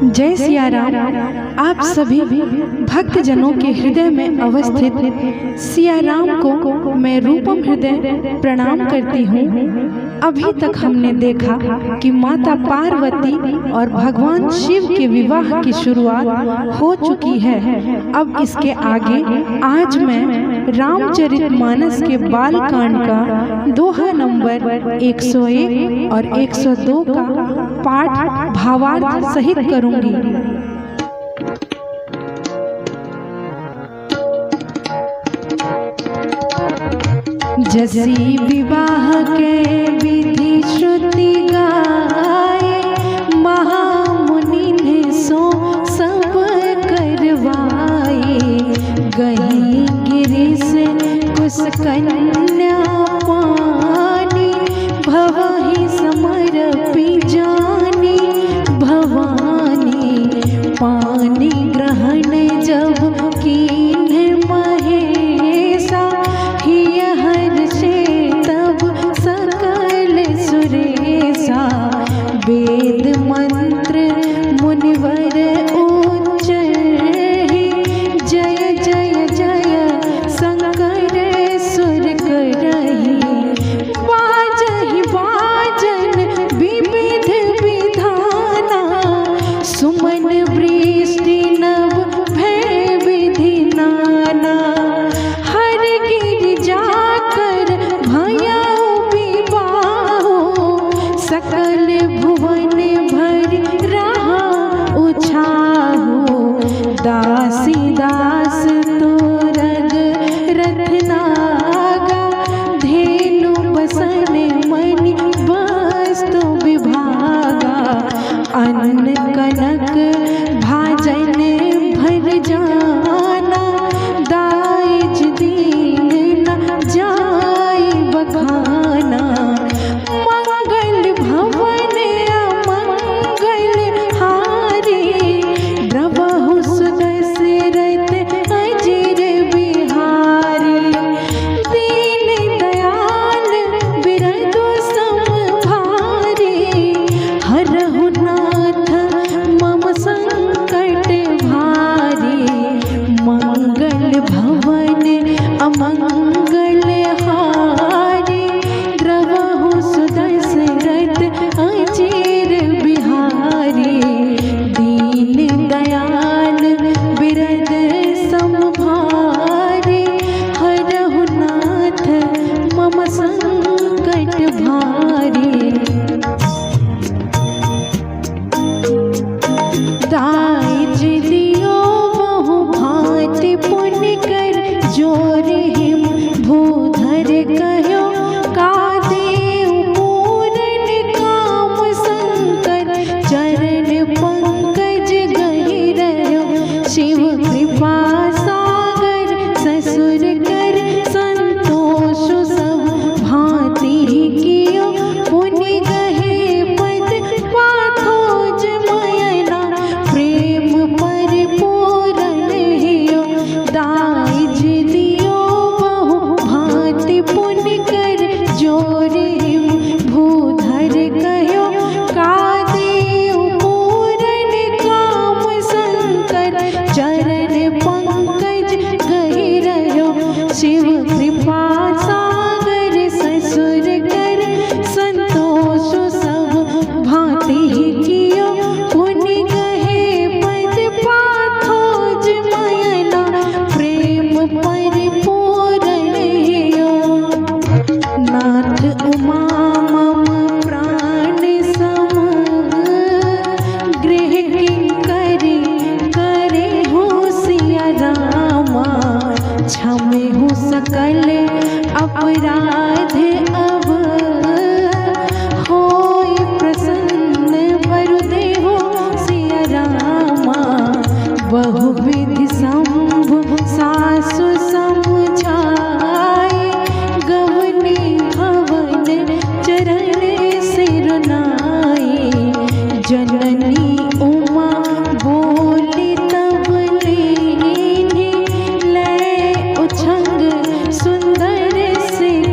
जय सिया राम। आप सभी भक्त जनों के हृदय में अवस्थित सिया राम को मैं रूपम हृदय प्रणाम करती हूँ। अभी तक हमने देखा कि माता पार्वती और भगवान शिव के विवाह की शुरुआत हो चुकी है। अब इसके आगे आज मैं रामचरितमानस के बाल कांड का दोहा नंबर 101 और 102 का पाठ भावार्थ सहित करूंगी। जसी विवाह के विधि श्रुति गाए, महामुनि ने सो सब करवाए। गई गिरि से कुश कन्या पानी, भवहि समर्पी जानी भवानी। पानी ग्रहण जब कीन्ह महेशा, हिय हर्षे तब सकल सुरेशा। वेद मंत्र मुनिवर उच्चहि, जय जय जय शंकर सुर करहि। बाजहि बाजन विविध विधाना, सुमन वृष्टि नभ भय विधि नाना। हर गिर जाकर भयउ विवाहो, सकल भुवन भरि रहा उछाहो। दासी दास तोरग रथ नागा, धेनु बसन मणि वस्तु विभागा। अन्न कनक भाजन भर जाना, दाइज दीन न जाय बखाना। मंगल भवन अमंगल हारी, द्रवहु सुदशरथ अजिर बिहारी। दीन दयाल बिरधु समभारी, हरहु नाथ मम संकट भारी। मंगल भवन अमंगल हारी, द्रवहु सुदशरथ अजिर बिहारी। दीन दयाल बिरध समभारी, हरहु नाथ मम संकट भारी। दाइज दियो बहु भांति पुण्य कर, जोर हिम भूधर कहो का देव पूरन काम शंकर। चरण पंकज गहि रहो शिव कृपा सागर, ससुर कर संतोष सब भांति कियो। पुण्य गहे पद पाथोज मयना, प्रेम परिपूरण हियो। दाइज दियो बहु भांति पुण्य कर, जोर हिम भूधर कहो का देव पूरन काम शंकर। चरण पंकज गहि रहो शिव कृपा सागर, ससुर कर संतोष सब भांति कियो। पुण्य गहे पद पाथोज मयना, प्रेम परिपूरण हियो। नाथ उमा मम प्राण सम, गृह किंकरी करे हो सिया रामा। क्षमे हो सकल अपराध अब, होय प्रसन्न वरुदेहो सिया रामा। बहुविधि शंभु सासु समुझाए, गवनी भवन चरण सिरुनाए। जननी उमा बोली तब लीन्ही, लय उछंग सुंदर सिख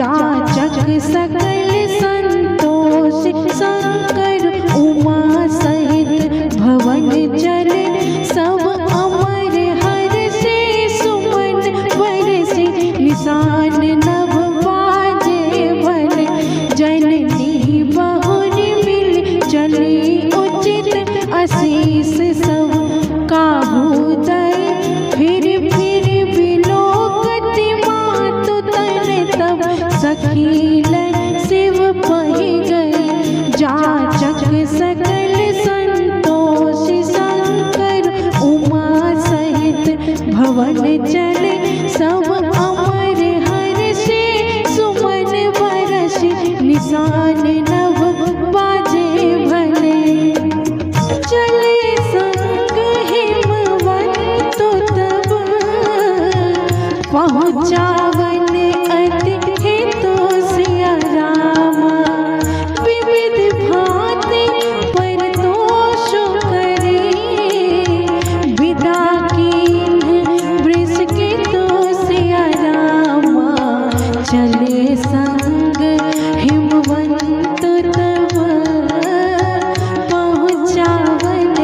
जाचक सकल संतोष शंकर उमा सहित भवन चले सब अमर हर से सुमन बरसे निशान नभ बाजे भले जननी बहुर मिल चले उचित आशीष सब काहू दय फिर बिलोकति मातु तन तब सखील शिव पहि गए जाचक सकल संतोष शंकर उमा सहित भवन चले सब अमर हर से सुमन बरस निशान नभ बाजे भले चले संग हिमवंत तब पहुँचावन अति हेतु सिया रामा विविध भांति परतोष करे विदा कीन्ह वृष के तो सिया रामा चले संग हिमवंत तब पहुँचावन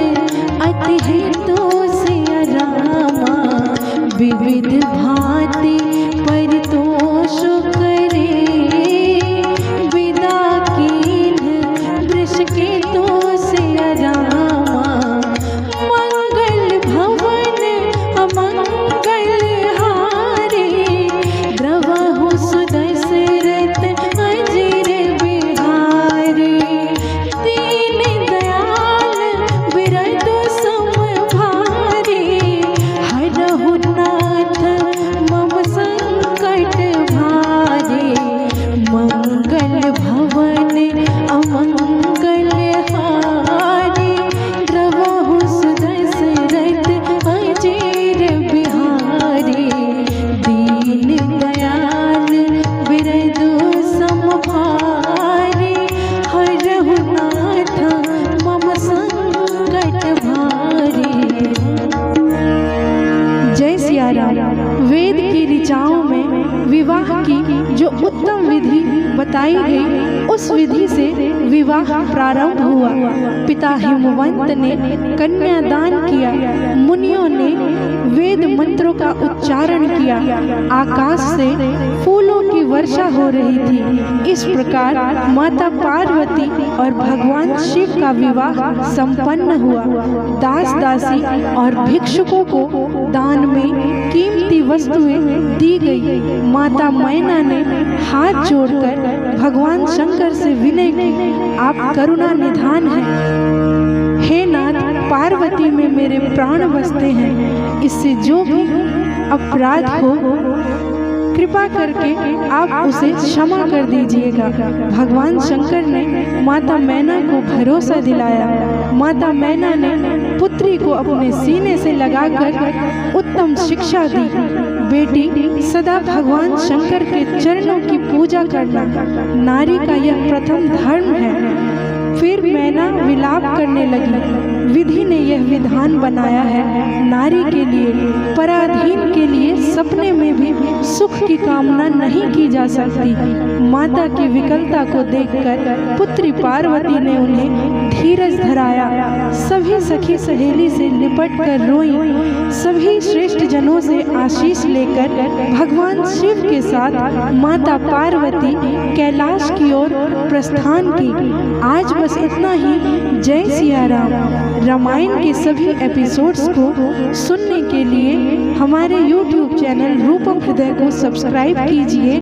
अति हेतु सिया रामा विविध भांति परितोष करे विदा कीन्ह वृष के तो सिया रामा मंगल भवन अमंगल हारे द्रवहु सुदशरथ अजिर बिहारी दीन दयाल बिरदु सम भारी हरहु नाथ मम संकट भारे मंगल भवन अमंगल हारे द्रवहु सुदशरथ अजिर बिहारी दीन दयाल बिरदु सम भारी हरहु नाथ मम संकट भारी। जय सिया राम। वेद की ऋचाओं में विवाह की जो उत्तम विधि बताई गई उस विधि से विवाह प्रारंभ हुआ। पिता हिमवंत ने कन्यादान किया, मुनियों ने वेद मंत्रों का उच्चारण किया, आकाश से फूलों की वर्षा हो रही थी। इस प्रकार माता पार्वती और भगवान शिव का विवाह संपन्न हुआ। दास दासी और भिक्षुकों को दान में कीमती वस्तुएं दी गई। माता मैना ने हाथ जोड़कर भगवान शंकर से विनय की, आप करुणा निधान हैं। हे नाथ, पार्वती में मेरे प्राण बसते हैं, इससे जो भी अपराध हो कृपा करके आप उसे क्षमा कर दीजिएगा। भगवान शंकर ने माता मैना को भरोसा दिलाया। माता मैना ने पुत्री को अपने सीने से लगाकर उत्तम शिक्षा दी। बेटी, सदा भगवान शंकर के चरणों की पूजा करना नारी का यह प्रथम धर्म है। फिर मैना विलाप करने लगी। विधि ने यह विधान बनाया है, नारी के लिए, पराधीन के लिए सपने में भी सुख की कामना नहीं की जा सकती। माता की विकलता को देखकर पुत्री पार्वती ने उन्हें धीरज धराया। सभी सखी सहेली से लिपट कर रोई। सभी श्रेष्ठ जनों से आशीष लेकर भगवान शिव के साथ माता पार्वती कैलाश की ओर प्रस्थान की। आज बस इतना ही। जय सिया राम। रामायण के सभी एपिसोड्स को सुनने के लिए हमारे YouTube चैनल रूपम हृदय को सब्सक्राइब कीजिए।